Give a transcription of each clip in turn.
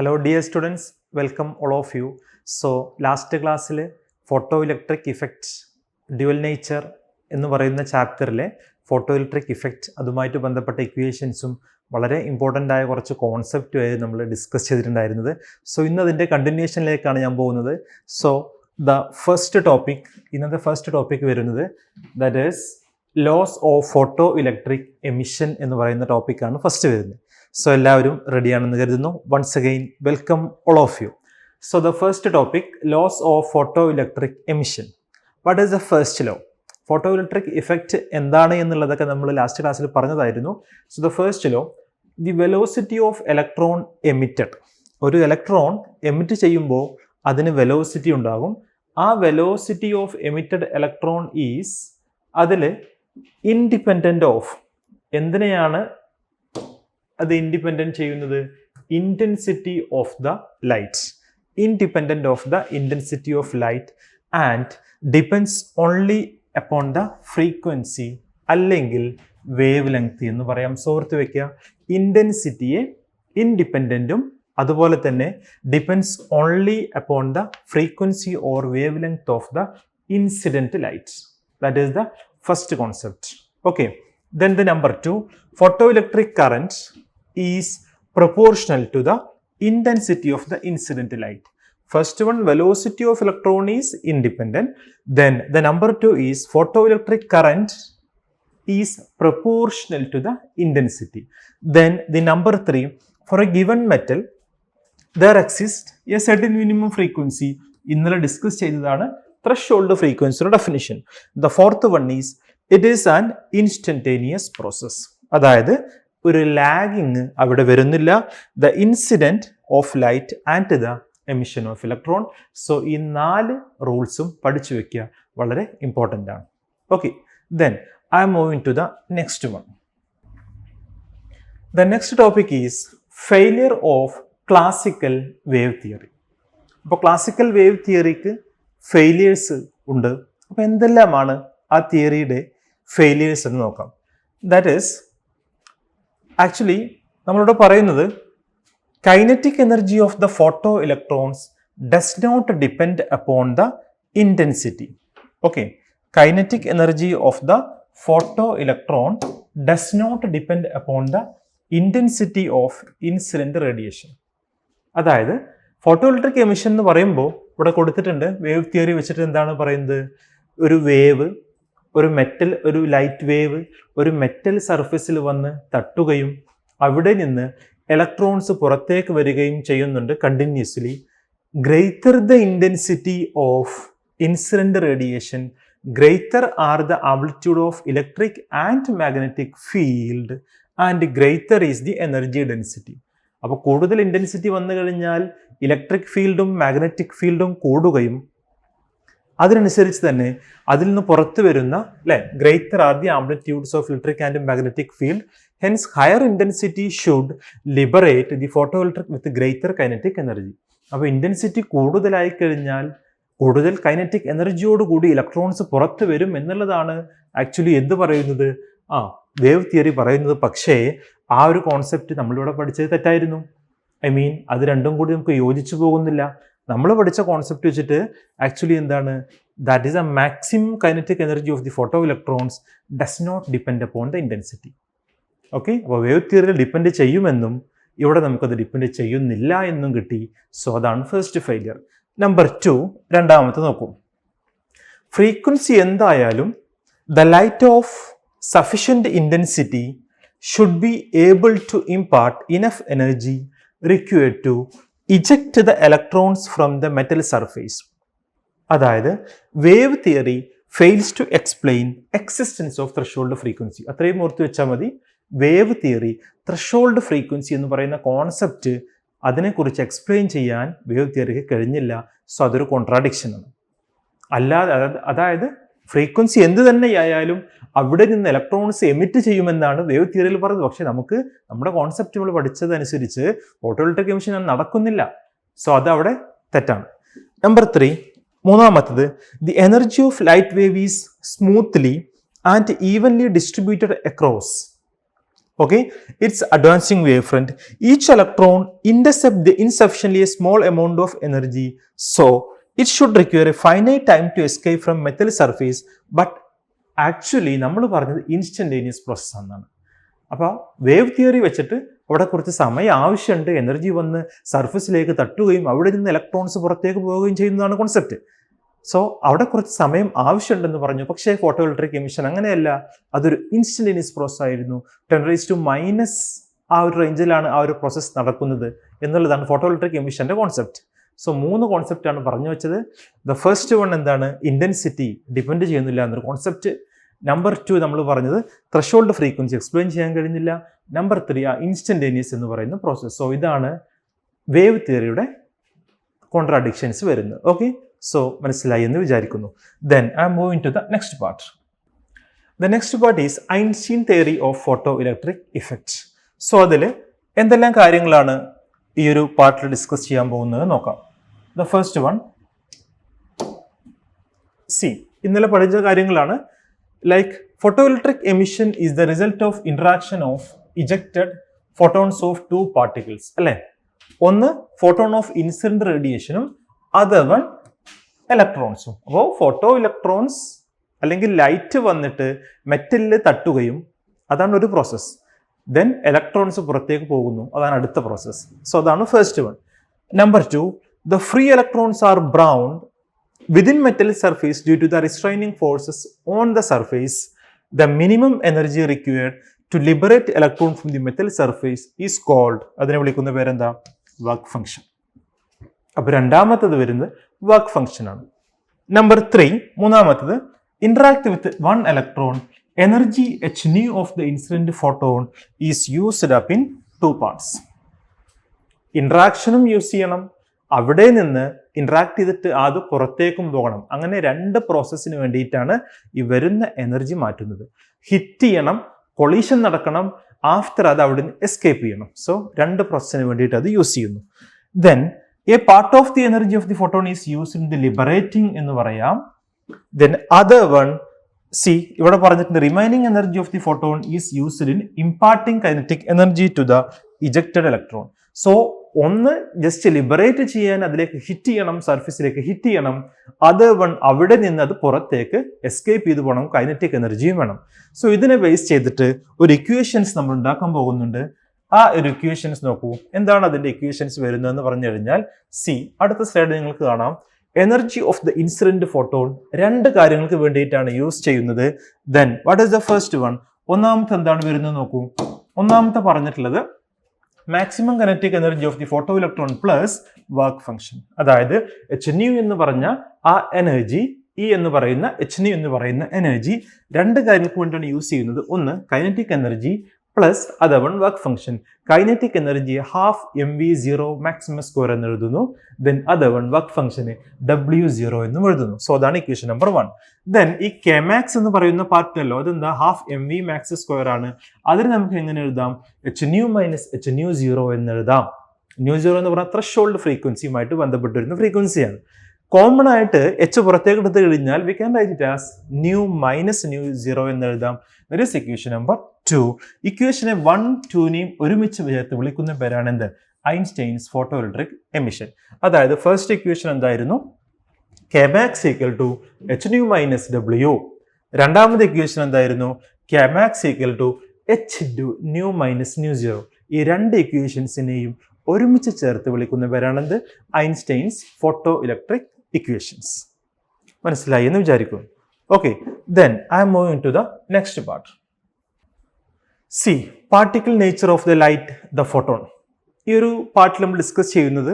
Hello dear students, welcome all of you. So last ക്ലാസ്സിൽ photo electric effect dual nature എന്ന് പറയുന്ന ചാപ്റ്ററിലെ photo electric effect അതുമായിട്ട് ബന്ധപ്പെട്ട ഇക്വേഷൻസും വളരെ ഇമ്പോർട്ടൻ്റ് ആയ കുറച്ച് കോൺസെപ്റ്റുമായി നമ്മൾ ഡിസ്കസ് ചെയ്തിട്ടുണ്ടായിരുന്നത്. സോ ഇന്ന് അതിൻ്റെ കണ്ടിന്യൂഷനിലേക്കാണ് ഞാൻ പോകുന്നത്. സോ ഇന്നത്തെ ഫസ്റ്റ് ടോപ്പിക് വരുന്നത് that is laws of photo electric emission എന്ന് പറയുന്ന ടോപ്പിക്കാണ് ഫസ്റ്റ് വരുന്നത്. സോ എല്ലാവരും റെഡിയാണെന്ന് കരുതുന്നു. Once again welcome all of you. So the first topic, laws of photo electric emission. What is the first law? Photo electric effect എന്താണ് എന്നുള്ളതൊക്കെ നമ്മൾ ലാസ്റ്റ് ക്ലാസ്സിൽ പറഞ്ഞതായിരുന്നു. So the first law, the velocity of electron emitted. ഒരു electron emit ചെയ്യുമ്പോൾ അതിന് velocity ഉണ്ടാകും. ആ velocity of emitted electron is അതിൽ ഇൻഡിപെൻഡൻ്റ് ഓഫ് എന്തിനെയാണ് അത് ഇൻഡിപെൻഡൻറ്റ് ചെയ്യുന്നത്? Intensity of the light. Independent of the intensity of light and depends only upon the frequency അല്ലെങ്കിൽ വേവ് ലെങ്ത് എന്ന് പറയാം. സോർത്ത് വയ്ക്കുക, ഇൻറ്റൻസിറ്റിയെ ഇൻഡിപെൻഡൻറ്റും അതുപോലെ തന്നെ depends only upon the frequency or wave length of the incident light. That is the first concept. Okay, then the number 2, photoelectric current is proportional to the intensity of the incident light. First one, velocity of electron is independent. Then the number 2 is photoelectric current is proportional to the intensity. Then the number 3, for a given metal there exists a certain minimum frequency. ഇന്നലെ discuss ചെയ്തതാണ് threshold frequency definition. The fourth one is it is an instantaneous process. അതായത് ഒരു lagging അവിടെ വരുന്നില്ല. The incident of light and the emission of electron. So ഈ 4 റൂൾസും പഠിച്ചു വെക്കുക, വളരെ ഇമ്പോർട്ടൻ്റ് ആണ്. Okay, then I'm moving to the next one. The next topic is failure of classical wave theory. അപ്പോൾ ക്ലാസിക്കൽ വേവ് തിയറിക്ക് failures ഉണ്ട്. അപ്പോൾ എന്തെല്ലാമാണ് ആ തിയറിയുടെ ഫെയിലിയേഴ്സ് എന്ന് നോക്കാം. ദാറ്റ് ഈസ് ആക്ച്വലി നമ്മളിവിടെ പറയുന്നത് kinetic energy of the photo electrons does not depend upon the intensity. Okay, kinetic energy of the photo electron does not depend upon the intensity of incident radiation. അതായത് photo electric emission എന്ന് പറയുമ്പോൾ ഇവിടെ കൊടുത്തിട്ടുണ്ട് wave theory വെച്ചിട്ട് എന്താണ് പറയുന്നത്? ഒരു wave, ഒരു മെറ്റൽ, ഒരു ലൈറ്റ് വേവ് ഒരു മെറ്റൽ സർഫസിൽ വന്ന് തട്ടുകയും അവിടെ നിന്ന് ഇലക്ട്രോൺസ് പുറത്തേക്ക് വരികയും ചെയ്യുന്നുണ്ട് continuously. Greater the intensity of incident radiation, greater are the amplitude of electric and magnetic field and greater is the energy density. അപ്പോൾ കൂടുതൽ ഇൻറ്റൻസിറ്റി വന്നു കഴിഞ്ഞാൽ ഇലക്ട്രിക് ഫീൽഡും മാഗ്നറ്റിക് ഫീൽഡും കൂടുകയും അതിനനുസരിച്ച് തന്നെ അതിൽ നിന്ന് പുറത്തു വരുന്ന greater are the amplitudes of electric and magnetic field. Hence higher intensity should liberate the photo electric with greater kinetic energy. അപ്പോൾ ഇൻറ്റൻസിറ്റി കൂടുതലായി കഴിഞ്ഞാൽ കൂടുതൽ കൈനറ്റിക് എനർജിയോടുകൂടി ഇലക്ട്രോൺസ് പുറത്തു വരും എന്നുള്ളതാണ് ആക്ച്വലി എന്ത് പറയുന്നത്? വേവ് തിയറി പറയുന്നത്. പക്ഷേ ആ ഒരു കോൺസെപ്റ്റ് നമ്മളിവിടെ പഠിച്ചത് തെറ്റായിരുന്നു. അത് രണ്ടും കൂടി നമുക്ക് യോജിച്ചു പോകുന്നില്ല. നമ്മൾ പഠിച്ച കോൺസെപ്റ്റ് വെച്ചിട്ട് ആക്ച്വലി എന്താണ്? That is a maximum kinetic energy of the photo electrons does not depend upon the intensity. Okay, അപ്പോൾ വേവ് തിയറിയിൽ ഡിപ്പെൻഡ് ചെയ്യുമെന്നും ഇവിടെ നമുക്കത് ഡിപ്പെൻഡ് ചെയ്യുന്നില്ല എന്നും കിട്ടി. സോ അതാണ് ഫസ്റ്റ് ഫെയിലിയർ. നമ്പർ 2, രണ്ടാമത്തെ നോക്കൂ. ഫ്രീക്വൻസി എന്തായാലും the light of sufficient intensity should be able to impart enough energy required to eject the electrons from the metal surface. അതായത് wave theory fails to explain existence of threshold frequency. അത്രയും ഓർത്ത് വെച്ചാൽ മതി. Wave theory threshold frequency എന്ന് പറയുന്ന concept അതിനെക്കുറിച്ച് explain ചെയ്യാൻ wave തിയറിക്ക് കഴിഞ്ഞില്ല. സോ അതൊരു കോൺട്രാഡിക്ഷനാണ്. അതായത് ഫ്രീക്വൻസി എന്ത് തന്നെയായാലും അവിടെ നിന്ന് ഇലക്ട്രോൺസ് എമിറ്റ് ചെയ്യുമെന്നാണ് വേവ് തിയറിയിൽ പറയുന്നത്. പക്ഷെ നമുക്ക് നമ്മുടെ കോൺസെപ്റ്റ് നമ്മൾ പഠിച്ചതനുസരിച്ച് ഫോട്ടോ ഇലക്ട്രിക് എമിഷൻ നടക്കുന്നില്ല. സോ അതവിടെ തെറ്റാണ്. നമ്പർ 3, മൂന്നാമത്തത്, the energy of light wave is smoothly and evenly distributed across Okay, it's advancing wavefront. Each electron intercepts the insufficiently small amount of energy, so it should require a finite time to escape from metal surface. But actually നമ്മൾ പറഞ്ഞത് instantaneous process എന്നാണ്. അപ്പോൾ wave theory വെച്ചിട്ട് അവിടെ കുറച്ച് സമയം ആവശ്യമുണ്ട്, energy വന്ന് സർഫസിലേക്ക് തട്ടുകയും അവിടെ നിന്ന് ഇലക്ട്രോൺസ് പുറത്തേക്ക് പോവുകയും ചെയ്യുന്നതാണ് കോൺസെപ്റ്റ്. സോ അവിടെ കുറച്ച് സമയം ആവശ്യമുണ്ടെന്ന് പറഞ്ഞു. പക്ഷേ ഫോട്ടോ ഇലക്ട്രിക് എമിഷൻ അങ്ങനെയല്ല, അതൊരു ഇൻസ്റ്റന്റേനിയസ് പ്രോസസ് ആയിരുന്നു. 10⁻⁻⁻ ആ ഒരു റേഞ്ചിലാണ് ആ ഒരു പ്രോസസ്സ് നടക്കുന്നത് എന്നുള്ളതാണ് ഫോട്ടോ ഇലക്ട്രിക് എമിഷന്റെ കോൺസെപ്റ്റ്. സോ 3 കോൺസെപ്റ്റാണ് പറഞ്ഞു വെച്ചത്. ദ ഫസ്റ്റ് വൺ എന്താണ്? ഇന്റൻസിറ്റി ഡിപ്പെൻഡ് ചെയ്യുന്നില്ല എന്നൊരു കോൺസെപ്റ്റ്. നമ്പർ 2 നമ്മൾ പറഞ്ഞത് ത്രഷോൾഡ് ഫ്രീക്വൻസി എക്സ്പ്ലെയിൻ ചെയ്യാൻ കഴിയുന്നില്ല. നമ്പർ 3 ആ ഇൻസ്റ്റന്റേനിയസ് എന്ന് പറയുന്ന പ്രോസസ്. സോ ഇതാണ് വേവ് തിയറിയുടെ കോൺട്രാഡിക്ഷൻസ് വരുന്നത്. ഓക്കെ, സോ മനസ്സിലായി എന്ന് വിചാരിക്കുന്നു. Then I am moving to the next part. The next part is Einstein theory of photo electric effect. So അതിൽ എന്തെല്ലാം കാര്യങ്ങളാണ് ഈ ഒരു പാർട്ടിൽ ഡിസ്കസ് ചെയ്യാൻ പോകുന്നത് നോക്കാം. ദ ഫസ്റ്റ് വൺ, ഇന്നലെ പഠിച്ച കാര്യങ്ങളാണ്. Like photo electric emission is the result of interaction of ejected photons of 2 particles അല്ലേ. ഒന്ന് ഫോട്ടോൺ ഓഫ് ഇൻസിഡന്റ് റേഡിയേഷനും അതർ വൺ ഇലക്ട്രോൺസും. അപ്പോൾ ഫോട്ടോ ഇലക്ട്രോൺസ് അല്ലെങ്കിൽ ലൈറ്റ് വന്നിട്ട് മെറ്റലിൽ തട്ടുകയും അതാണ് ഒരു പ്രോസസ്സ്. ദെൻ ഇലക്ട്രോൺസ് പുറത്തേക്ക് പോകുന്നു, അതാണ് അടുത്ത പ്രോസസ്സ്. സോ അതാണ് first one. Number 2, the free electrons are bound within metal surface due to the restraining forces on the surface. The minimum energy required to liberate electron from the metal surface is called, അതിനെ വിളിക്കുന്ന പേരെന്താ? Work function. അപ്പോൾ രണ്ടാമത്തത് വരുന്നത് work function ആണ്. Number 3, മൂന്നാമത്തത് interact with one electron, energy h nu of the incident photon is used up in 2 parts. ഇന്ററാക്ഷനും use ചെയ്യണം, അവിടെ നിന്ന് ഇന്ററാക്ട് ചെയ്തിട്ട് അത് പുറത്തേക്കും പോകണം. അങ്ങനെ 2 പ്രോസസ്സിന് വേണ്ടിയിട്ടാണ് ഈ വരുന്ന എനർജി മാറ്റുന്നത്. ഹിറ്റ് ചെയ്യണം, കൊളീഷൻ നടക്കണം, ആഫ്റ്റർ അത് അവിടെ നിന്ന് എസ്കേപ്പ് ചെയ്യണം. സോ 2 പ്രോസസ്സിന് വേണ്ടിയിട്ട് അത് യൂസ് ചെയ്യുന്നു. Then a part of the energy of the photon is used in the liberating എന്ന് പറയാം. ദെൻ അതർ വൺ, ഇവിടെ പറഞ്ഞിട്ടുണ്ട് remaining energy of the photon is used in imparting kinetic energy to the ejected electron. So ഒന്ന് just liberate ചെയ്യാൻ അതിലേക്ക് hit ചെയ്യണം, സർഫസിലേക്ക് hit ചെയ്യണം. അതർ വൺ അവിടെ നിന്ന് അത് പുറത്തേക്ക് എസ്കേപ്പ് ചെയ്ത് പോകണം, കൈനറ്റിക് എനർജിയും വേണം. സോ ഇതിനെ ബേസ് ചെയ്തിട്ട് ഒരു ഇക്വേഷൻസ് നമ്മൾ ഉണ്ടാക്കാൻ പോകുന്നുണ്ട്. ആ ഒരു ഇക്വേഷൻസ് നോക്കൂ. എന്താണ് അതിന്റെ ഇക്വേഷൻസ് വരുന്നതെന്ന് പറഞ്ഞു കഴിഞ്ഞാൽ അടുത്ത സ്ലൈഡ് നിങ്ങൾക്ക് കാണാം. Energy of the incident photon 2 കാര്യങ്ങൾക്ക് വേണ്ടിയിട്ടാണ് യൂസ് ചെയ്യുന്നത്. Then what is the first one? ഒന്നാമത്തെ എന്താണ് വരുന്നത് നോക്കൂ. ഒന്നാമത്തെ പറഞ്ഞിട്ടുള്ളത് maximum kinetic energy of the photo electron plus work function. അതായത് എച്ച് ന്യൂ എന്ന് പറഞ്ഞ ആ എനർജി, എന്ന് പറയുന്ന എച്ച് ന്യൂ എന്ന് പറയുന്ന എനർജി 2 കാര്യങ്ങൾക്ക് വേണ്ടിയാണ് യൂസ് ചെയ്യുന്നത്. ഒന്ന് kinetic energy plus other one work function. Kinetic energy ½ mv0 maximum square എന്ന് എഴുതുന്നു. ദെൻ അതർ വൺ വർക്ക് ഫംഗ്ഷന് W0 എന്നും എഴുതുന്നു. സോ അതാണ് ഇക്വേഷൻ നമ്പർ 1. ദെൻ ഈ കെമാക്സ് എന്ന് പറയുന്ന പാർട്ടിനല്ലോ, അതെന്താ ½ mv മാക്സ് സ്ക്വയർ ആണ്. അതിന് നമുക്ക് എങ്ങനെ എഴുതാം? H nu minus H new 0 എന്ന് എഴുതാം. ന്യൂ 0 എന്ന് പറഞ്ഞാൽ ത്രഷോൾഡ് ഫ്രീക്വൻസിയുമായിട്ട് ബന്ധപ്പെട്ട് വരുന്ന ഫ്രീക്വൻസിയാണ്. കോമൺ ആയിട്ട് എച്ച് പുറത്തേക്ക് എടുത്തു കഴിഞ്ഞാൽ we can write it as nu minus nu 0 എന്ന് എഴുതാം. That is equation number 2. ഇക്വേഷനെ 1, 2 ഒരുമിച്ച് ചേർത്ത് വിളിക്കുന്ന പേരാണ് എന്ത്? Einstein's photo electric emission. അതായത് ഫസ്റ്റ് ഇക്വേഷൻ എന്തായിരുന്നു? K max equal to h nu minus W. രണ്ടാമത്തെ ഇക്വേഷൻ എന്തായിരുന്നു? K max equal to h nu minus nu 0. ഈ 2 ഇക്വേഷൻസിനെയും ഒരുമിച്ച് ചേർത്ത് വിളിക്കുന്ന പേരാണെന്ത്? Einstein's photo electric equations. മനസ്സിലായി എന്ന് വിചാരിക്കുന്നു. Okay, then I'm moving to the next part. Particle nature of the light, the photon. ഈ ഒരു പാർട്ടിൽ നമ്മൾ ഡിസ്കസ് ചെയ്യുന്നത്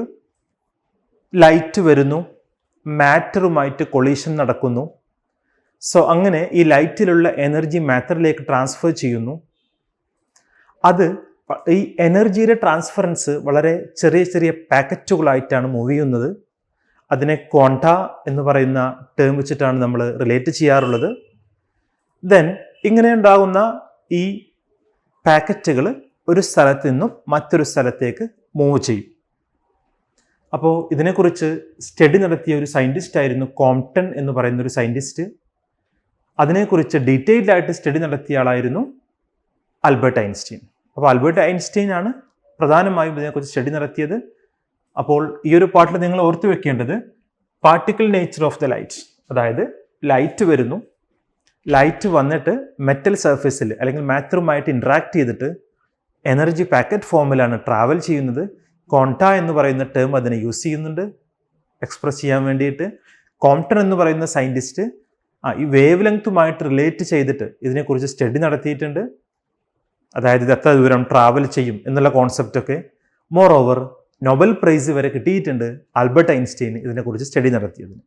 ലൈറ്റ് വരുന്നു, മാറ്ററുമായിട്ട് കൊളീഷൻ നടക്കുന്നു. സോ അങ്ങനെ ഈ ലൈറ്റിലുള്ള എനർജി മാറ്ററിലേക്ക് ട്രാൻസ്ഫർ ചെയ്യുന്നു. അത് ഈ എനർജിയുടെ ട്രാൻസ്ഫറൻസ് വളരെ ചെറിയ ചെറിയ പാക്കറ്റുകളായിട്ടാണ് മൂവ് ചെയ്യുന്നത്. അതിനെ ക്വാണ്ട എന്ന് പറയുന്ന ടേം വെച്ചിട്ടാണ് നമ്മൾ റിലേറ്റ് ചെയ്യാറുള്ളത്. ദെൻ ഇങ്ങനെ ഉണ്ടാകുന്ന ഈ പാക്കറ്റുകൾ ഒരു സ്ഥലത്ത് നിന്നും മറ്റൊരു സ്ഥലത്തേക്ക് മൂവ് ചെയ്യും. അപ്പോൾ ഇതിനെക്കുറിച്ച് സ്റ്റഡി നടത്തിയ ഒരു സയൻറ്റിസ്റ്റ് ആയിരുന്നു കോംപ്ടൺ എന്ന് പറയുന്ന ഒരു സയൻറ്റിസ്റ്റ്. അതിനെക്കുറിച്ച് ഡീറ്റെയിൽഡ് ആയിട്ട് സ്റ്റഡി നടത്തിയ ആളായിരുന്നു ആൽബർട്ട് ഐൻസ്റ്റീൻ. അപ്പോൾ ആൽബർട്ട് ഐൻസ്റ്റൈൻ ആണ് പ്രധാനമായും ഇതിനെക്കുറിച്ച് സ്റ്റഡി നടത്തിയത്. അപ്പോൾ ഈ ഒരു പാർട്ടിൽ നിങ്ങൾ ഓർത്തു വെക്കേണ്ടത് particle nature of the light, അതായത് ലൈറ്റ് വരുന്നു, ലൈറ്റ് വന്നിട്ട് മെറ്റൽ സർഫേസിൽ അല്ലെങ്കിൽ മാറ്ററുമായിട്ട് ഇൻട്രാക്ട് ചെയ്തിട്ട് എനർജി പാക്കറ്റ് ഫോമിലാണ് ട്രാവൽ ചെയ്യുന്നത്. ക്വാണ്ട എന്ന് പറയുന്ന ടേം അതിനെ യൂസ് ചെയ്യുന്നുണ്ട് എക്സ്പ്രസ് ചെയ്യാൻ വേണ്ടിയിട്ട്. കോംപ്ടൺ എന്ന് പറയുന്ന സയൻറ്റിസ്റ്റ് ഈ വേവ് ലെങ്ത്തുമായിട്ട് റിലേറ്റ് ചെയ്തിട്ട് ഇതിനെക്കുറിച്ച് സ്റ്റഡി നടത്തിയിട്ടുണ്ട്. അതായത് ഇത് എത്ര ദൂരം ട്രാവൽ ചെയ്യും എന്നുള്ള കോൺസെപ്റ്റൊക്കെ. മോർ ഓവർ നൊബൽ പ്രൈസ് വരെ കിട്ടിയിട്ടുണ്ട് ആൽബർട്ട് ഐൻസ്റ്റൈൻ ഇതിനെക്കുറിച്ച് സ്റ്റഡി നടത്തിയതിന്.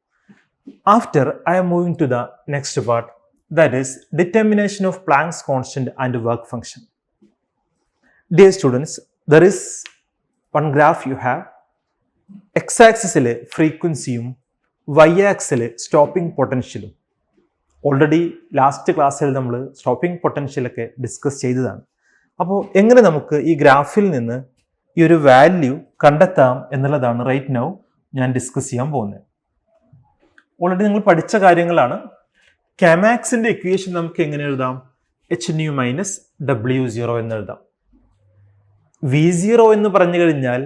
After I am moving to the next part, that is determination of Planck's constant and work function. Dear students, there is one graph you have. X-axis-ലെ ഫ്രീക്വൻസിയും Y-axis-ലെ stopping പൊട്ടൻഷ്യലും. Already last ക്ലാസ്സിൽ നമ്മൾ stopping പൊട്ടൻഷ്യലൊക്കെ discuss ചെയ്തതാണ്. അപ്പോൾ എങ്ങനെ നമുക്ക് ഈ ഗ്രാഫിൽ നിന്ന് ഈ ഒരു വാല്യൂ കണ്ടെത്താം എന്നുള്ളതാണ് റൈറ്റ് നൗ ഞാൻ ഡിസ്കസ് ചെയ്യാൻ പോകുന്നത്. ഓൾറെഡി നിങ്ങൾ പഠിച്ച കാര്യങ്ങളാണ്. കമാക്സിന്റെ ഇക്വേഷൻ നമുക്ക് എങ്ങനെ എഴുതാം? h nu മൈനസ് W0 എന്ന് എഴുതാം. V0 എന്ന് പറഞ്ഞു കഴിഞ്ഞാൽ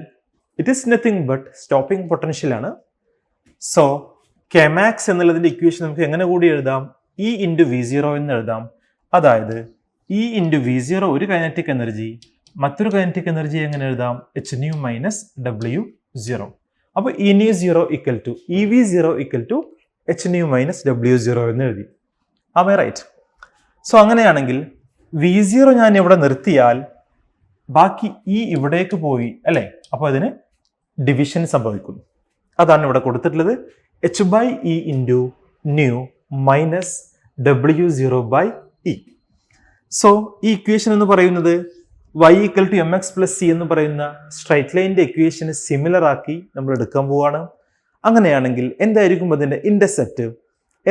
it is nothing but stopping potential ആണ്. സോ കമാക്സ് എന്നുള്ളതിന്റെ ഇക്വേഷൻ നമുക്ക് എങ്ങനെ കൂടി എഴുതാം? E ഇൻറ്റു V0 എന്ന് എഴുതാം. അതായത് E ഇൻറ്റു V0 ഒരു കൈനറ്റിക് എനർജി, മറ്റൊരു കൈനറ്റിക് എനർജി എങ്ങനെ എഴുതാം? h nu minus W0. അപ്പോൾ E nu 0 equal to EV0 equal to h nu minus W0 എന്ന് എഴുതി. Am I right? സോ അങ്ങനെയാണെങ്കിൽ V0 ഞാൻ ഇവിടെ നിർത്തിയാൽ ബാക്കി E ഇവിടേക്ക് പോയി അല്ലേ? അപ്പോൾ അതിന് ഡിവിഷൻ സംഭവിക്കുന്നു. അതാണ് ഇവിടെ കൊടുത്തിട്ടുള്ളത്. h/E into nu minus W0 by E. So ഈ ഇക്വേഷൻ എന്ന് പറയുന്നത് y equal to mx plus c എന്ന് പറയുന്ന സ്ട്രൈറ്റ് ലൈനിന്റെ ഇക്വേഷന് സിമിലർ ആക്കി നമ്മൾ എടുക്കാൻ പോവാണ്. അങ്ങനെയാണെങ്കിൽ എന്തായിരിക്കും അതിന്റെ ഇന്റർസെപ്റ്റ്,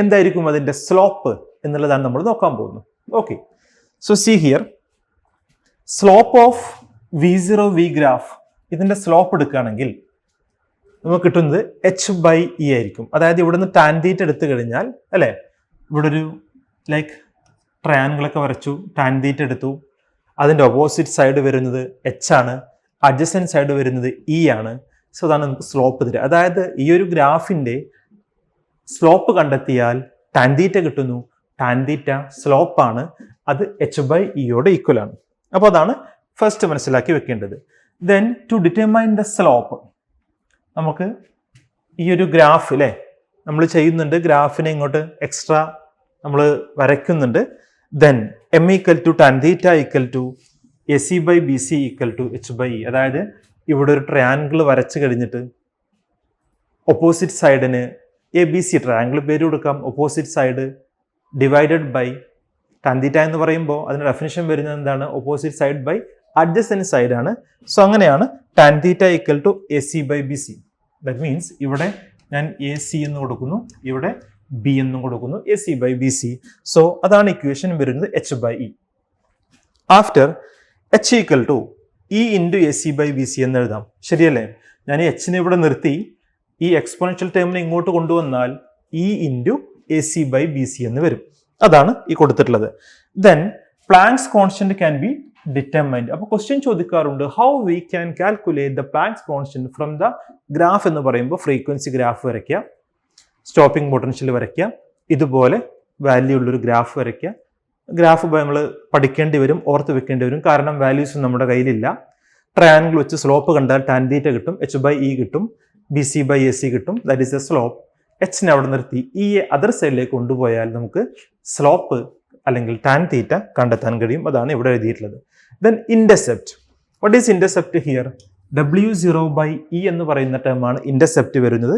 എന്തായിരിക്കും അതിന്റെ സ്ലോപ്പ് എന്നുള്ളതാണ് നമ്മൾ നോക്കാൻ പോകുന്നത്. Okay, so C here slope of V0 V graph, ഇതിന്റെ സ്ലോപ്പ് എടുക്കുകയാണെങ്കിൽ നമുക്ക് കിട്ടുന്നത് h/E ആയിരിക്കും. അതായത് ഇവിടെ നിന്ന് ടാൻ തീറ്റ എടുത്തു കഴിഞ്ഞാൽ അല്ലേ, ഇവിടെ ഒരു ലൈക്ക് ട്രയാങ്കിളൊക്കെ വരച്ചു, ടാൻ തീറ്റ എടുത്തു, അതിൻ്റെ ഓപ്പോസിറ്റ് സൈഡ് വരുന്നത് h ആണ്, അഡ്ജസൻറ്റ് സൈഡ് വരുന്നത് E ആണ്. സോ അതാണ് നമുക്ക് സ്ലോപ്പ് തരിക. അതായത് ഈ ഒരു ഗ്രാഫിൻ്റെ സ്ലോപ്പ് കണ്ടെത്തിയാൽ ടാൻ തീറ്റ കിട്ടുന്നു. ടാൻ തീറ്റ സ്ലോപ്പാണ്, അത് h/E ഈക്വൽ ആണ്. അപ്പോൾ അതാണ് ഫസ്റ്റ് മനസ്സിലാക്കി വെക്കേണ്ടത്. Then to determine the slope, നമുക്ക് ഈ ഒരു ഗ്രാഫ് അല്ലേ നമ്മൾ ചെയ്യുന്നുണ്ട്, ഗ്രാഫിനെ ഇങ്ങോട്ട് എക്സ്ട്രാ നമ്മൾ വരയ്ക്കുന്നുണ്ട്. Then m equal to tan theta equal to AC/BC equal to h/E. അതായത് ഇവിടെ ഒരു ട്രയാങ്കിൾ വരച്ച് കഴിഞ്ഞിട്ട് ഓപ്പോസിറ്റ് സൈഡിന് ABC ട്രയാങ്കിൾ പേര് കൊടുക്കാം. Opposite side divided by tan theta എന്ന് പറയുമ്പോൾ അതിന് ഡെഫിനിഷൻ വരുന്നത് എന്താണ്? Opposite side by adjacent side ആണ്. സോ അങ്ങനെയാണ് tan theta equal to AC/BC. That means ഇവിടെ ഞാൻ AC എന്ന് കൊടുക്കുന്നു, ഇവിടെ B എന്നും കൊടുക്കുന്നു, AC/BC. സോ അതാണ് ഇക്വേഷൻ വരുന്നത് h/E. After h equal to E into AC/BC എന്ന് എഴുതാം. ശരിയല്ലേ? ഞാൻ ഈ എച്ചിനെ ഇവിടെ നിർത്തി ഈ എക്സ്പോണൻഷ്യൽ ടേമിനെ ഇങ്ങോട്ട് കൊണ്ടുവന്നാൽ E ഇൻറ്റു AC/BC എന്ന് വരും. അതാണ് ഈ കൊടുത്തിട്ടുള്ളത്. Then planks constant can be determined. അപ്പോൾ ക്വസ്റ്റ്യൻ ചോദിക്കാറുണ്ട്, how we can calculate the planks constant from the graph എന്ന് പറയുമ്പോൾ ഫ്രീക്വൻസി ഗ്രാഫ് വരയ്ക്കുക, സ്റ്റോപ്പിംഗ് പൊട്ടൻഷ്യൽ വരയ്ക്കുക, ഇതുപോലെ വാല്യൂ ഉള്ളൊരു ഗ്രാഫ് വരയ്ക്കുക. ഗ്രാഫ് നമ്മൾ പഠിക്കേണ്ടി വരും, ഓർത്ത് വെക്കേണ്ടി വരും, കാരണം വാല്യൂസ് നമ്മുടെ കയ്യിലില്ല. ട്രയാങ്കിൾ വെച്ച് സ്ലോപ്പ് കണ്ടാൽ ടാൻ തീറ്റ കിട്ടും, h/E കിട്ടും, BC/AC കിട്ടും. That is the slope. എച്ചിനെ അവിടെ നിർത്തി ഈ അതർ സൈഡിലേക്ക് കൊണ്ടുപോയാൽ നമുക്ക് സ്ലോപ്പ് അല്ലെങ്കിൽ ടാൻ തീറ്റ കണ്ടെത്താൻ കഴിയും. അതാണ് ഇവിടെ എഴുതിയിട്ടുള്ളത്. Then intercept. What is intercept here? W0/E എന്ന് പറയുന്ന ടേമാണ് ഇന്റർസെപ്റ്റ് വരുന്നത്.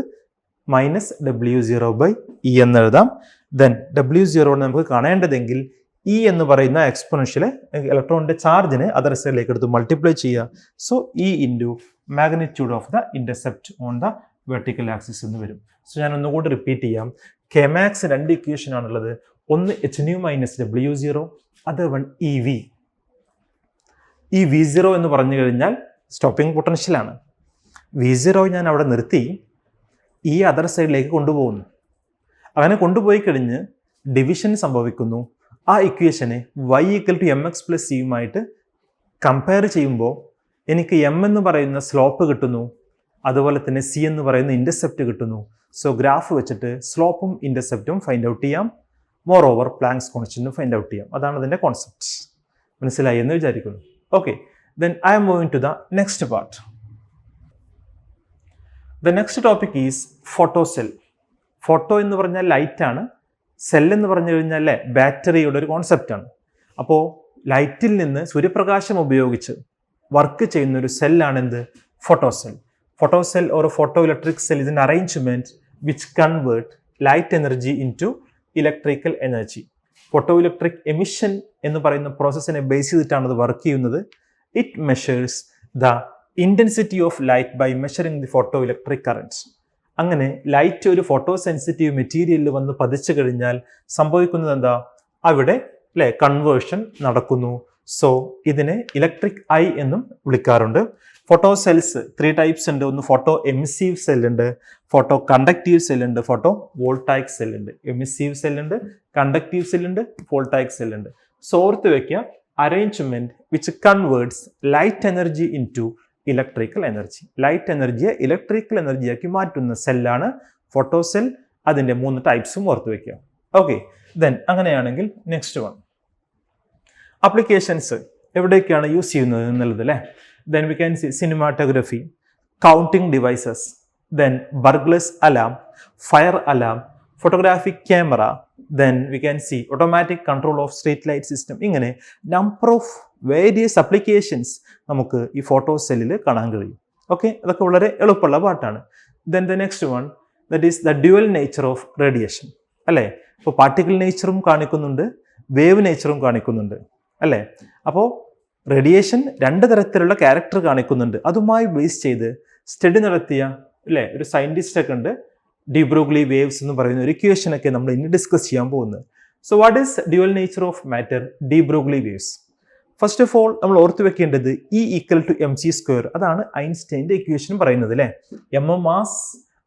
മൈനസ് W0/E എന്ന് എഴുതാം. ദെൻ W0 നമുക്ക് കാണേണ്ടതെങ്കിൽ E എന്ന് പറയുന്ന എക്സ്പോണൻഷ്യൽ ഇലക്ട്രോണിന്റെ ചാർജിനെ അതർ സൈഡിലേക്ക് എടുത്ത് മൾട്ടിപ്ലൈ ചെയ്യുക. So E into magnitude of the intercept on the vertical axis എന്ന് വരും. സോ ഞാൻ ഒന്നുകൂടി റിപ്പീറ്റ് ചെയ്യാം. കെമാക്സ് രണ്ട് ഇക്വേഷൻ ആണുള്ളത്. ഒന്ന് h nu minus W0, other one EV. ഈ V0 എന്ന് പറഞ്ഞു കഴിഞ്ഞാൽ സ്റ്റോപ്പിംഗ് പൊട്ടൻഷ്യലാണ്. V0 ഞാൻ അവിടെ നിർത്തി ഈ അതർ സൈഡിലേക്ക് കൊണ്ടുപോകുന്നു. അങ്ങനെ കൊണ്ടുപോയി കഴിഞ്ഞ് ഡിവിഷൻ സംഭവിക്കുന്നു. ആ ഇക്വേഷനെ y equal to mx plus സിയുമായിട്ട് കമ്പയർ ചെയ്യുമ്പോൾ എനിക്ക് എം എന്ന് പറയുന്ന സ്ലോപ്പ് കിട്ടുന്നു, അതുപോലെ തന്നെ സി എന്ന് പറയുന്ന ഇൻ്റർസെപ്റ്റ് കിട്ടുന്നു. സോ ഗ്രാഫ് വെച്ചിട്ട് സ്ലോപ്പും ഇൻ്റർസെപ്റ്റും ഫൈൻഡ് ഔട്ട് ചെയ്യാം. മോർ ഓവർ പ്ലാങ്ക്സ് കോൺസ്റ്റന്റും ഫൈൻഡ് ഔട്ട് ചെയ്യാം. അതാണ് അതിൻ്റെ കോൺസെപ്റ്റ്. മനസ്സിലായി എന്ന് വിചാരിക്കുന്നു. Okay, then I'm moving to the next part. The next topic is photo cell. Photo എന്ന് പറഞ്ഞാൽ ലൈറ്റാണ്, സെൽ എന്ന് പറഞ്ഞു കഴിഞ്ഞാൽ ബാറ്ററിയുടെ ഒരു കോൺസെപ്റ്റാണ്. അപ്പോൾ ലൈറ്റിൽ നിന്ന് സൂര്യപ്രകാശം ഉപയോഗിച്ച് വർക്ക് ചെയ്യുന്ന ഒരു സെല്ലാണ് എന്ത്? Photo cell. Photo cell or photo electric cell is an arrangement which convert light energy in to electrical energy. Photo electric emission എന്ന് പറയുന്ന പ്രോസസ്സിനെ ബേസ് ചെയ്തിട്ടാണ് അത് വർക്ക് ചെയ്യുന്നത്. It measures the intensity of light by measuring the photo electric current. അങ്ങനെ light ഒരു photo sensitive മെറ്റീരിയലിൽ വന്ന് പതിച്ചു കഴിഞ്ഞാൽ സംഭവിക്കുന്നത് എന്താ? അവിടെ കൺവേർഷൻ നടക്കുന്നു. സോ ഇതിനെ ഇലക്ട്രിക് ഐ എന്നും വിളിക്കാറുണ്ട്. ഫോട്ടോ സെൽസ് 3 ടൈപ്സ് ഉണ്ട്. ഒന്ന് ഫോട്ടോ എമിസീവ് സെൽ ഉണ്ട്, ഫോട്ടോ കണ്ടക്റ്റീവ് സെൽ ഉണ്ട്, ഫോട്ടോ വോൾട്ടായിക് സെൽ ഉണ്ട്. എമിസീവ് സെൽ ഉണ്ട്, കണ്ടക്റ്റീവ് സെൽ ഉണ്ട്, വോൾട്ടായിക് സെൽ ഉണ്ട്. സോ ഓർത്ത് വെക്കുക, arrangement which converts light energy in to electrical energy. Light എനർജിയെ ഇലക്ട്രിക്കൽ എനർജിയാക്കി മാറ്റുന്ന സെല്ലാണ് ഫോട്ടോ സെൽ. അതിൻ്റെ 3 ടൈപ്സും ഓർത്ത് വെക്കുക. ഓക്കെ, ദെൻ അങ്ങനെയാണെങ്കിൽ നെക്സ്റ്റ് വൺ, അപ്ലിക്കേഷൻസ് എവിടേക്കാണ് യൂസ് ചെയ്യുന്നത് എന്നുള്ളത് അല്ലേ. Then we can see cinematography, counting devices, then ബർഗ്ലേഴ്സ് alarm, fire alarm, photographic camera, then we can C automatic control of street light system. ഇങ്ങനെ നമ്പർ ഓഫ് വേരിയസ് അപ്ലിക്കേഷൻസ് നമുക്ക് ഈ photo സെല്ലിൽ കാണാൻ കഴിയും. ഓക്കെ, അതൊക്കെ വളരെ എളുപ്പമുള്ള പാട്ടാണ്. Then the next one, that is the dual nature of radiation അല്ലേ. ഇപ്പോൾ പാർട്ടിക്കിൾ നേച്ചറും കാണിക്കുന്നുണ്ട്, വേവ് നേച്ചറും കാണിക്കുന്നുണ്ട് അല്ലേ. അപ്പോൾ റേഡിയേഷൻ 2 തരത്തിലുള്ള ക്യാരക്ടർ കാണിക്കുന്നുണ്ട്. അതുമായി ബേസ് ചെയ്ത് സ്റ്റഡി നടത്തിയ ഒരു സയൻറ്റിസ്റ്റ് ഒക്കെ ഉണ്ട്. ഡി ബ്രൂഗ്ലി വേവ്സ് എന്ന് പറയുന്ന ഒരു ഇക്വേഷനൊക്കെ നമ്മൾ ഇനി ഡിസ്കസ് ചെയ്യാൻ പോകുന്നത്. So what is dual nature of matter, de Broglie waves? First of all നമ്മൾ ഓർത്ത് വെക്കേണ്ടത് E = mc². അതാണ് ഐൻസ്റ്റൈൻ്റെ ഇക്വേഷൻ പറയുന്നത് അല്ലേ. m mass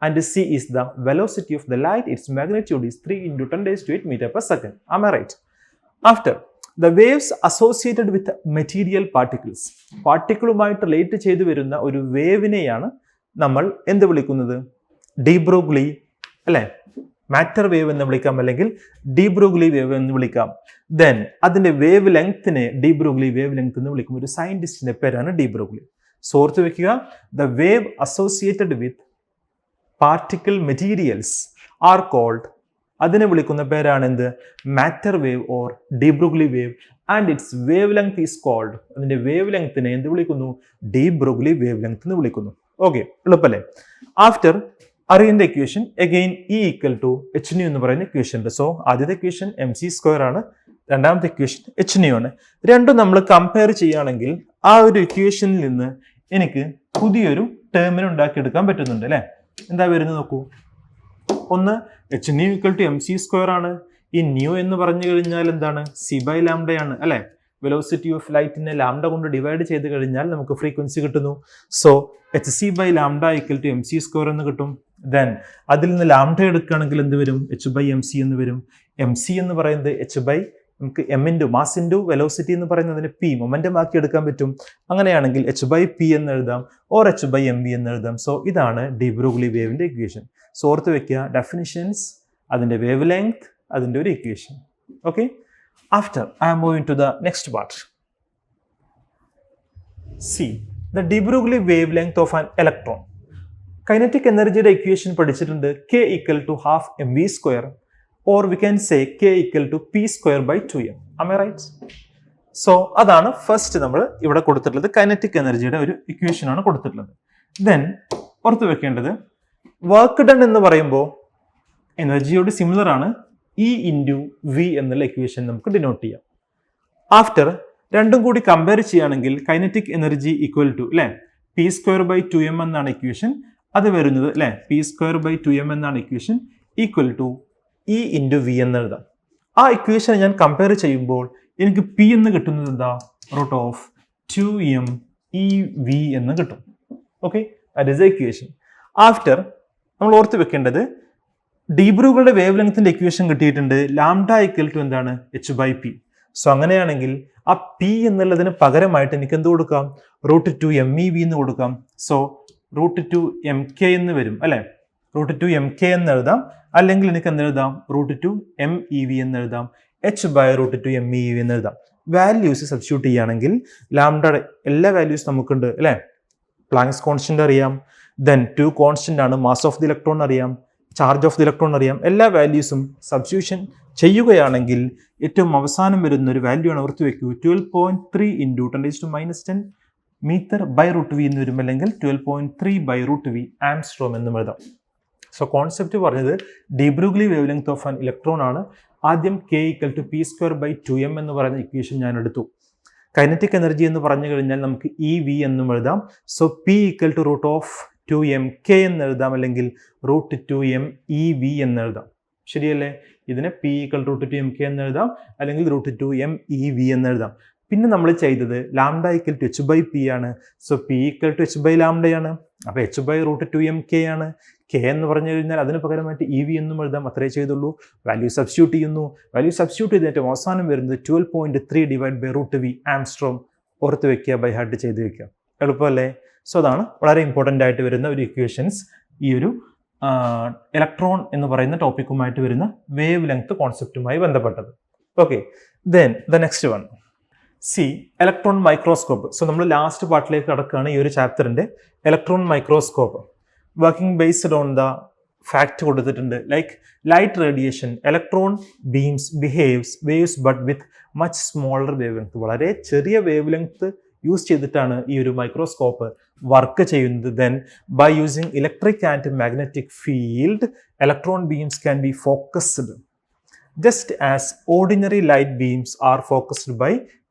and c is the velocity of the light. It's magnitude is 3 × 10⁸ m/s. Am I right? After the waves associated with material particles, പാർട്ടിക്കിളുമായിട്ട് relate ചെയ്തു വരുന്ന ഒരു വേവിനെയാണ് നമ്മൾ എന്ത് വിളിക്കുന്നത്? ഡി ബ്രൂഗ്ലി അല്ലെ, മാറ്റർ വേവ് എന്ന് വിളിക്കാം, അല്ലെങ്കിൽ ഡി ബ്രൂഗ്ലി വേവ് എന്ന് വിളിക്കാം. ദെൻ അതിന്റെ wave ലെങ്തിനെ D Broglie wavelength എന്ന് വിളിക്കും. ഒരു സയന്റിസ്റ്റിന്റെ പേരാണ് ഡി ബ്രൂഗ്ലി. സോ ഓർത്ത് വെക്കുക, the wave associated with particle materials are called, അതിനെ വിളിക്കുന്ന പേരാണ് എന്ത്? Matter wave or de Broglie wave. And its wavelength is called, അതിന്റെ വേവ് ലെങ്തിനെ എന്ത് വിളിക്കുന്നു? ഡി ബ്രൂഗ്ലി വേവ് ലെങ്ത് എന്ന് വിളിക്കുന്നു. ഓക്കെ, എളുപ്പല്ലേ? ആഫ്റ്റർ അറിയുന്ന ഇക്വേഷൻ അഗെയിൻ E = hν എന്ന് പറയുന്ന ഇക്വേഷൻ ഉണ്ട്. സോ ആദ്യത്തെ ഇക്വേഷൻ mc² ആണ്, രണ്ടാമത്തെ ഇക്വേഷൻ hν ആണ്. രണ്ടും നമ്മൾ കമ്പയർ ചെയ്യുകയാണെങ്കിൽ ആ ഒരു ഇക്വേഷനിൽ നിന്ന് എനിക്ക് പുതിയൊരു ടേമിനെ ഉണ്ടാക്കിയെടുക്കാൻ പറ്റുന്നുണ്ട് അല്ലേ. എന്താ വരുന്നത് നോക്കൂ. ഒന്ന് hν = mc² ആണ്. ഈ ന്യൂ എന്ന് പറഞ്ഞു കഴിഞ്ഞാൽ എന്താണ്? c/λ ആണ് അല്ലെ. വെലോസിറ്റി ഓഫ് ലൈറ്റിനെ ലാംഡ കൊണ്ട് ഡിവൈഡ് ചെയ്ത് കഴിഞ്ഞാൽ നമുക്ക് ഫ്രീക്വൻസി കിട്ടുന്നു. സോ hc/λ = mc² എന്ന് കിട്ടും. ദെൻ അതിൽ നിന്ന് ലാംഡ എടുക്കുകയാണെങ്കിൽ എന്ത് വരും? h/mc എന്ന് വരും. mc എന്ന് പറയുന്നത് നമുക്ക് m മാസ് ഇൻറ്റു വെലോസിറ്റി എന്ന് പറയുന്നതിന് p മൊമെന്റം ആക്കി എടുക്കാൻ പറ്റും. അങ്ങനെയാണെങ്കിൽ h/p എന്ന് എഴുതാം, ഓർ h/mv എന്ന് എഴുതാം. സോ ഇതാണ് ഡി ബ്രൂഗ്ലി വേവിന്റെ ഇക്വേഷൻ. സോ ഓർത്ത് വെക്കുക, ഡെഫിനിഷൻസ്, അതിന്റെ വേവ് ലെങ്ത്, അതിന്റെ ഒരു equation. Okay, after I am moving to the next part. See the de Broglie wavelength of an electron. Kinetic എനർജിയുടെ ഇക്വേഷൻ പഠിച്ചിട്ടുണ്ട്. k = ½ mv², or we can say k = p²/2m. Am I right? So അതാണ് first നമ്മൾ ഇവിടെ കൊടുത്തിട്ടുള്ളത്. Kinetic എനർജിയുടെ ഒരു equation ആണ് കൊടുത്തിട്ടുള്ളത്. ദെൻ ഓർത്ത് വെക്കേണ്ടത്, വർക്ക് ഡൺ എന്ന് പറയുമ്പോൾ എനർജിയോട് സിമിലർ ആണ്. E × v എന്നുള്ള ഇക്വേഷൻ നമുക്ക് ഡിനോട്ട് ചെയ്യാം. ആഫ്റ്റർ രണ്ടും കൂടി കമ്പയർ ചെയ്യുകയാണെങ്കിൽ കൈനറ്റിക് എനർജി = അല്ലെ p²/2m എന്നാണ് ഇക്വേഷൻ. അത് വരുന്നത് അല്ലെ p²/2m എന്നാണ് ഇക്വേഷൻ, = E × v എന്ന് എഴുതാം. ആ ഇക്വേഷൻ ഞാൻ കമ്പയർ ചെയ്യുമ്പോൾ എനിക്ക് p എന്ന് കിട്ടുന്നത് എന്താ? √2m ev എന്ന് കിട്ടും. Okay, that is the equation. After നമ്മൾ ഓർത്ത് വെക്കേണ്ടത്, ഡി ബ്രൂഗ്ലിയുടെ വേവ് ലെങ്ത്തിന്റെ ഇക്വേഷൻ കിട്ടിയിട്ടുണ്ട്. ലാംഡ = എന്താണ്? h/p. സോ അങ്ങനെയാണെങ്കിൽ ആ പി എന്നുള്ളതിന് പകരമായിട്ട് എനിക്ക് എന്ത് കൊടുക്കാം, √2 MEV എന്ന് കൊടുക്കാം. സോ √2 MK എന്ന് വരും അല്ലെ, √2 MK എന്ന് എഴുതാം, അല്ലെങ്കിൽ എനിക്ക് എന്ത് എഴുതാം, √2 MEV എന്ന് എഴുതാം, h/√2 MEV എന്ന് എഴുതാം. വാല്യൂസ് സബ്സ്റ്റിറ്റ്യൂട്ട് ചെയ്യുകയാണെങ്കിൽ ലാംഡയുടെ എല്ലാ വാല്യൂസ് നമുക്കുണ്ട് അല്ലെ. പ്ലാങ്ക്സ് കോൺസ്റ്റന്റ് അറിയാം, ദെൻ 2 കോൺസ്റ്റന്റ് ആണ്, മാസ് ഓഫ് ദി ഇലക്ട്രോൺ അറിയാം, ചാർജ് ഓഫ് ദി ഇലക്ട്രോൺ അറിയാം. എല്ലാ വാല്യൂസും സബ്സ്റ്റിറ്റ്യൂഷൻ ചെയ്യുകയാണെങ്കിൽ ഏറ്റവും അവസാനം വരുന്ന ഒരു വാല്യൂ ആണ് ഓർത്ത് വെക്കൂ, 12.3 × 10⁻⁻10 m/√v എന്ന് വരും, അല്ലെങ്കിൽ 12.3/√v ആംസ്ട്രോം എന്നും എഴുതാം. സോ കോൺസെപ്റ്റ് പറഞ്ഞത് de Broglie wavelength of an electron ആണ്. ആദ്യം k = p²/2m എന്ന് പറയുന്ന ഇക്വേഷൻ ഞാൻ എടുത്തു. കൈനറ്റിക് എനർജി എന്ന് പറഞ്ഞു കഴിഞ്ഞാൽ നമുക്ക് EV എന്നും എഴുതാം. സോ p = √2mk എന്ന് എഴുതാം, അല്ലെങ്കിൽ √2MEV എന്ന് എഴുതാം. ശരിയല്ലേ? ഇതിനെ p = √2mk എന്ന് എഴുതാം, അല്ലെങ്കിൽ √2MEV എന്ന് എഴുതാം. പിന്നെ നമ്മൾ ചെയ്തത് ലാംഡ = h/p ആണ്. സോ p = h/λ ആണ്. അപ്പോൾ h/√2mk ആണ്. k എന്ന് പറഞ്ഞു കഴിഞ്ഞാൽ അതിന് പകരമായിട്ട് EV എന്നും എഴുതാം. അത്രേ ചെയ്തുള്ളൂ. വാല്യൂ സബ്സ്റ്റിറ്റ്യൂട്ട് ചെയ്യുന്നു. വാല്യൂ സബ്സ്റ്റിറ്റ്യൂട്ട് ചെയ്തിട്ട് അവസാനം വരുന്നത് 12.3/√v ആംസ്ട്രോം. ഓർത്ത് വെക്കുക, ബൈ ഹാർട്ട് ചെയ്ത് വെക്കുക. എളുപ്പമല്ലേ? സോ അതാണ് വളരെ ഇമ്പോർട്ടൻ്റ് ആയിട്ട് വരുന്ന ഒരു ഇക്വേഷൻസ് ഈ ഒരു ഇലക്ട്രോൺ എന്ന് പറയുന്ന ടോപ്പിക്കുമായിട്ട് വരുന്ന വേവ് ലെങ്ത് കോൺസെപ്റ്റുമായി ബന്ധപ്പെട്ടത്. Okay, then the next one, electron microscope. So നമ്മൾ ലാസ്റ്റ് പാർട്ടിലേക്ക് കടക്കുകയാണ് ഈ ഒരു ചാപ്റ്ററിന്റെ. Electron microscope working based on the fact കൊടുത്തിട്ടുണ്ട്. Like light radiation, electron beams behaves waves but with much smaller wavelength. വളരെ ചെറിയ വേവ് ലെങ്ത് യൂസ് ചെയ്തിട്ടാണ് ഈ ഒരു മൈക്രോസ്കോപ്പ് വർക്ക് ചെയ്യുന്നത്. Then by using electric and magnetic field electron beams can be focused just as ordinary light beams are focused by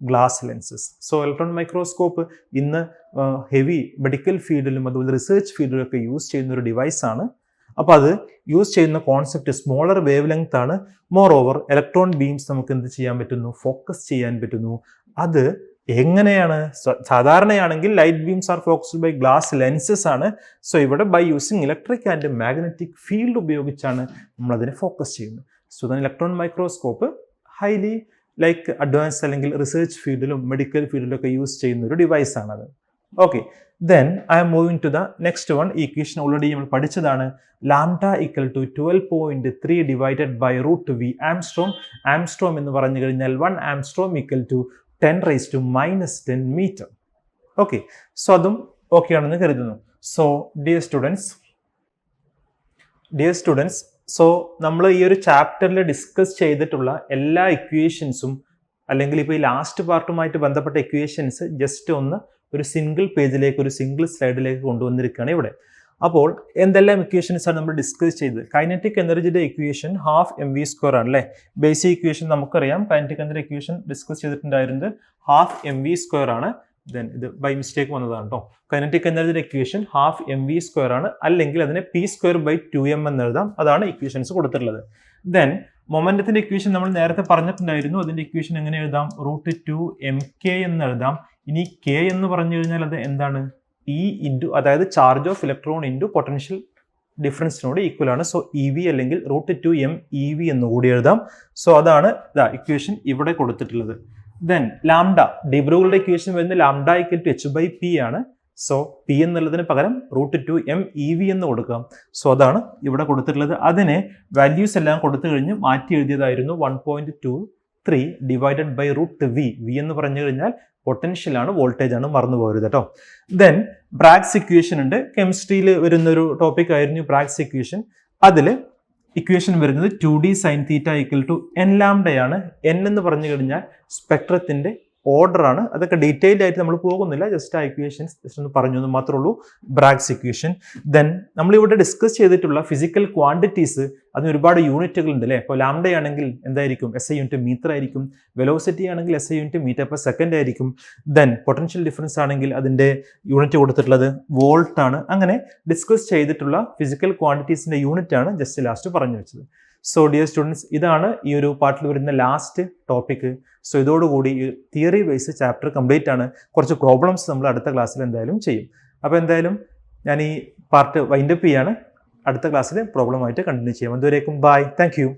glass lenses. So electron microscope ഇന്ന് heavy medical ഫീൽഡിലും അതുപോലെ research ഫീൽഡിലൊക്കെ use ചെയ്യുന്ന ഒരു device ആണ്. അപ്പോൾ അത് use ചെയ്യുന്ന concept smaller wavelength ആണ്. Moreover electron beams നമുക്ക് എന്ത് ചെയ്യാൻ പറ്റുന്നു, ഫോക്കസ് ചെയ്യാൻ പറ്റുന്നു. അത് എങ്ങനെയാണ്? സാധാരണയാണെങ്കിൽ light beams are focused by glass lenses ആണ്. സോ ഇവിടെ by using electric and magnetic field ഉപയോഗിച്ചാണ് നമ്മൾ അതിനെ ഫോക്കസ് ചെയ്യുന്നത്. So then electron microscope highly like advance അല്ലെങ്കിൽ റിസർച്ച് ഫീൽഡിലും മെഡിക്കൽ ഫീൽഡിലൊക്കെ യൂസ് ചെയ്യുന്ന ഒരു ഡിവൈസ് ആണത്. Okay, then I'm moving to the next one. ഈ ഇക്വേഷൻ ഓൾറെഡി നമ്മൾ പഠിച്ചതാണ്. ലാംഡ = 12.3 / ആംസ്ട്രോം. ആംസ്ട്രോം എന്ന് പറഞ്ഞു കഴിഞ്ഞാൽ 1 ആംസ്ട്രോം = 10⁻⁻10 മീറ്റർ. ഓക്കെ, സോ അതും ഓക്കെ ആണെന്ന് കരുതുന്നു. സോ ഡിയർ സ്റ്റുഡൻസ്, സോ നമ്മൾ ഈ ഒരു ചാപ്റ്ററിൽ ഡിസ്കസ് ചെയ്തിട്ടുള്ള എല്ലാ ഇക്വേഷൻസും, അല്ലെങ്കിൽ ഇപ്പോൾ ഈ ലാസ്റ്റ് പാർട്ടുമായിട്ട് ബന്ധപ്പെട്ട ഇക്വേഷൻസ് ജസ്റ്റ് ഒന്ന് ഒരു സിംഗിൾ പേജിലേക്ക്, ഒരു സിംഗിൾ സ്ലൈഡിലേക്ക് കൊണ്ടുവന്നിരിക്കുകയാണ് ഇവിടെ. അപ്പോൾ എന്തെല്ലാം ഇക്വേഷൻസ് ആണ് നമ്മൾ ഡിസ്കസ് ചെയ്തത്? കൈനറ്റിക് എനർജിയുടെ ഇക്വേഷൻ ½ mv² ആണ് അല്ലേ. ബേസിക് ഇക്വേഷൻ നമുക്കറിയാം. കൈനറ്റിക് എനർജി ഇക്വേഷൻ ഡിസ്കസ് ചെയ്തിട്ടുണ്ടായിരുന്നത് ½ mv² ആണ്. ദെൻ ഇത് ബൈ മിസ്റ്റേക്ക് വന്നതാണ് കേട്ടോ. കൈനറ്റിക് എനർജിയുടെ ഇക്വേഷൻ ½ mv² ആണ്, അല്ലെങ്കിൽ അതിനെ p²/2m എന്ന് എഴുതാം. അതാണ് ഇക്വേഷൻസ് കൊടുത്തിട്ടുള്ളത്. ദെൻ മൊമെന്റത്തിന്റെ ഇക്വേഷൻ നമ്മൾ നേരത്തെ പറഞ്ഞിട്ടുണ്ടായിരുന്നു. അതിന്റെ ഇക്വേഷൻ എങ്ങനെ എഴുതാം? √2mk എന്ന് എഴുതാം. ഇനി k എന്ന് പറഞ്ഞു കഴിഞ്ഞാൽ അത് എന്താണ്? E ഇൻറ്റു, അതായത് charge of electron into potential ഡിഫറൻസിനോട് ഈക്വൽ ആണ്. സോ EV അല്ലെങ്കിൽ √2MEV എന്ന് കൂടി എഴുതാം. സോ അതാണ് ഇക്വേഷൻ ഇവിടെ കൊടുത്തിട്ടുള്ളത്. ദെൻ ലാംഡ, ഡി ബ്രൂഗിളുടെ ഇക്വേഷൻ വരുന്നത് ലാംഡ = h/p ആണ്. സോ p എന്നുള്ളതിന് പകരം √2MEV എന്ന് കൊടുക്കാം. സോ അതാണ് ഇവിടെ കൊടുത്തിട്ടുള്ളത്. അതിനെ വാല്യൂസ് എല്ലാം കൊടുത്തു കഴിഞ്ഞ് മാറ്റി എഴുതിയതായിരുന്നു 1.23 / √v. v എന്ന് പറഞ്ഞു കഴിഞ്ഞാൽ പൊട്ടൻഷ്യൽ ആണ്, വോൾട്ടേജ് ആണ്, മറന്നു പോകരുത് കേട്ടോ. ദെൻ ബ്രാഗ്സ് ഇക്വേഷൻ ഉണ്ട്. കെമിസ്ട്രിയിൽ വരുന്ന ഒരു ടോപ്പിക് ആയിരുന്നു ബ്രാഗ്സ് ഇക്വേഷൻ. അതിൽ ഇക്വേഷൻ വരുന്നത് 2d sin θ = n ആണ്. n എന്ന് പറഞ്ഞു കഴിഞ്ഞാൽ സ്പെക്ട്രത്തിന്റെ ഓർഡർ ആണ്. അതൊക്കെ ഡീറ്റെയിൽഡ് ആയിട്ട് നമ്മൾ പോകുന്നില്ല, ജസ്റ്റ് ആ ഇക്വേഷൻസ് ജസ്റ്റ് ഒന്ന് പറഞ്ഞു എന്ന് മാത്രമേ ഉള്ളൂ. ബ്രാഗ്സ് ഇക്വേഷൻ. ദെൻ നമ്മളിവിടെ ഡിസ്കസ് ചെയ്തിട്ടുള്ള ഫിസിക്കൽ ക്വാണ്ടിറ്റീസ്, അതിന് ഒരുപാട് യൂണിറ്റുകൾ ഉണ്ട് അല്ലേ. ഇപ്പോൾ ലാംഡ ആണെങ്കിൽ എന്തായിരിക്കും? SI യൂണിറ്റ് മീറ്റർ ആയിരിക്കും. വെലോസിറ്റി ആണെങ്കിൽ SI യൂണിറ്റ് മീറ്റർ/സെക്കൻഡ് ആയിരിക്കും. ദെൻ പൊട്ടൻഷ്യൽ ഡിഫറൻസ് ആണെങ്കിൽ അതിന്റെ യൂണിറ്റ് കൊടുത്തിട്ടുള്ളത് വോൾട്ട് ആണ്. അങ്ങനെ ഡിസ്കസ് ചെയ്തിട്ടുള്ള ഫിസിക്കൽ ക്വാണ്ടിറ്റീസിന്റെ യൂണിറ്റ് ആണ് ജസ്റ്റ് ലാസ്റ്റ് പറഞ്ഞു വെച്ചത്. സോ ഡിയർ സ്റ്റുഡൻസ്, ഇതാണ് ഈ ഒരു പാർട്ടിൽ വരുന്ന ലാസ്റ്റ് ടോപ്പിക്. സോ ഇതോടുകൂടി തിയറി ബേസ് ചാപ്റ്റർ കംപ്ലീറ്റ് ആണ്. കുറച്ച് പ്രോബ്ലംസ് നമ്മൾ അടുത്ത ക്ലാസ്സിൽ എന്തായാലും ചെയ്യും. അപ്പോൾ എന്തായാലും ഞാൻ ഈ പാർട്ട് വൈൻഡപ്പ് ചെയ്യാണ്. അടുത്ത ക്ലാസ്സിൽ പ്രോബ്ലമായിട്ട് കണ്ടിന്യൂ ചെയ്യാം. അതുവരേക്കും ബൈ, താങ്ക് യു.